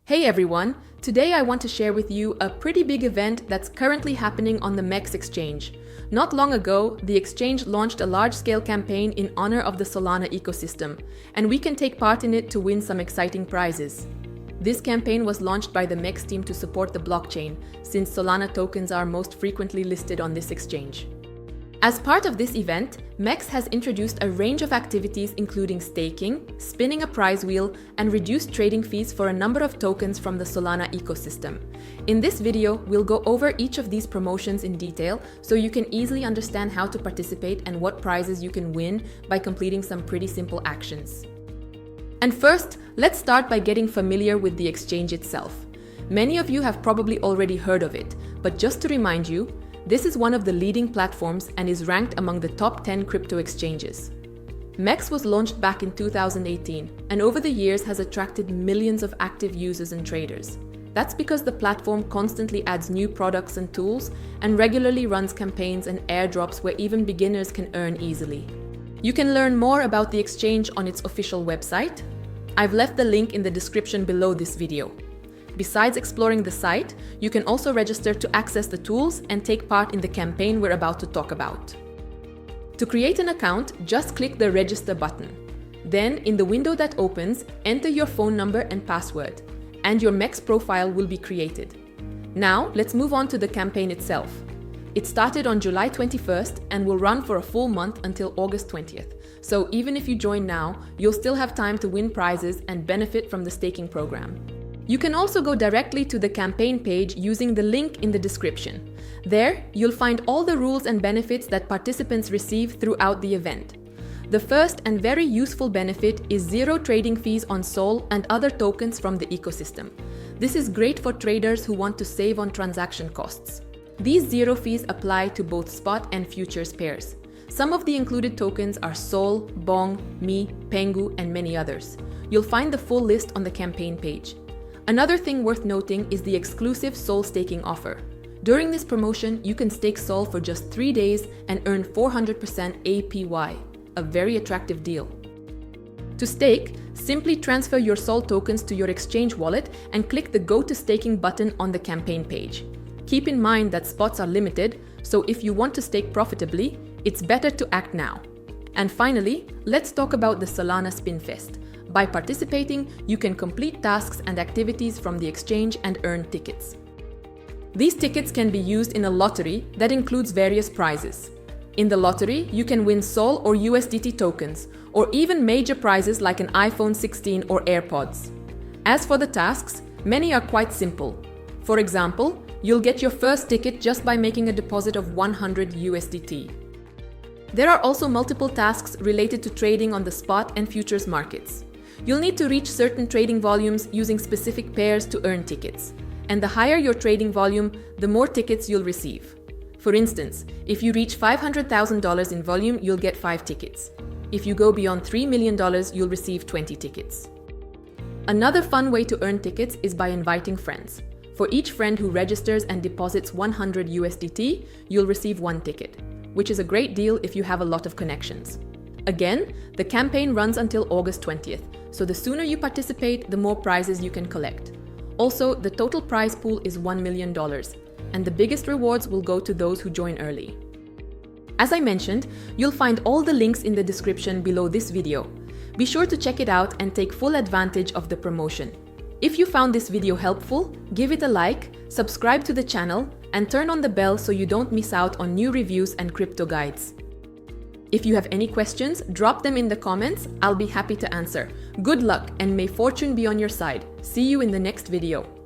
Hey everyone! Today I want to share with you a pretty big event that's currently happening on the MEXC exchange. Not long ago, the exchange launched a large-scale campaign in honor of the Solana ecosystem, and we can take part in it to win some exciting prizes. This campaign was launched by the MEXC team to support the blockchain, since Solana tokens are most frequently listed on this exchange. As part of this event, MEXC has introduced a range of activities including staking, spinning a prize wheel, and reduced trading fees for a number of tokens from the Solana ecosystem. In this video, we'll go over each of these promotions in detail so you can easily understand how to participate and what prizes you can win by completing some pretty simple actions. And first, let's start by getting familiar with the exchange itself. Many of you have probably already heard of it, but just to remind you, this is one of the leading platforms and is ranked among the top 10 crypto exchanges. MEXC was launched back in 2018 and over the years has attracted millions of active users and traders. That's because the platform constantly adds new products and tools and regularly runs campaigns and airdrops where even beginners can earn easily. You can learn more about the exchange on its official website. I've left the link in the description below this video. Besides exploring the site, you can also register to access the tools and take part in the campaign we're about to talk about. To create an account, just click the Register button. Then, in the window that opens, enter your phone number and password, and your MEXC profile will be created. Now, let's move on to the campaign itself. It started on July 21st and will run for a full month until August 20th. So even if you join now, you'll still have time to win prizes and benefit from the staking program. You can also go directly to the campaign page using the link in the description. There, you'll find all the rules and benefits that participants receive throughout the event. The first and very useful benefit is zero trading fees on SOL and other tokens from the ecosystem. This is great for traders who want to save on transaction costs. These zero fees apply to both spot and futures pairs. Some of the included tokens are SOL, Bong, Mi, Pengu, and many others. You'll find the full list on the campaign page. Another thing worth noting is the exclusive SOL staking offer. During this promotion, you can stake SOL for just 3 days and earn 400% APY, a very attractive deal. To stake, simply transfer your SOL tokens to your exchange wallet and click the Go to Staking button on the campaign page. Keep in mind that spots are limited, so if you want to stake profitably, it's better to act now. And finally, let's talk about the Solana Spinfest. By participating, you can complete tasks and activities from the exchange and earn tickets. These tickets can be used in a lottery that includes various prizes. In the lottery, you can win SOL or USDT tokens, or even major prizes like an iPhone 16 or AirPods. As for the tasks, many are quite simple. For example, you'll get your first ticket just by making a deposit of 100 USDT. There are also multiple tasks related to trading on the spot and futures markets. You'll need to reach certain trading volumes using specific pairs to earn tickets. And the higher your trading volume, the more tickets you'll receive. For instance, if you reach $500,000 in volume, you'll get 5 tickets. If you go beyond $3 million, you'll receive 20 tickets. Another fun way to earn tickets is by inviting friends. For each friend who registers and deposits 100 USDT, you'll receive 1 ticket, which is a great deal if you have a lot of connections. Again, the campaign runs until August 20th, so the sooner you participate, the more prizes you can collect. Also, the total prize pool is $1 million, and the biggest rewards will go to those who join early. As I mentioned, you'll find all the links in the description below this video. Be sure to check it out and take full advantage of the promotion. If you found this video helpful, give it a like, subscribe to the channel, and turn on the bell so you don't miss out on new reviews and crypto guides. If you have any questions, drop them in the comments. I'll be happy to answer. Good luck and may fortune be on your side. See you in the next video.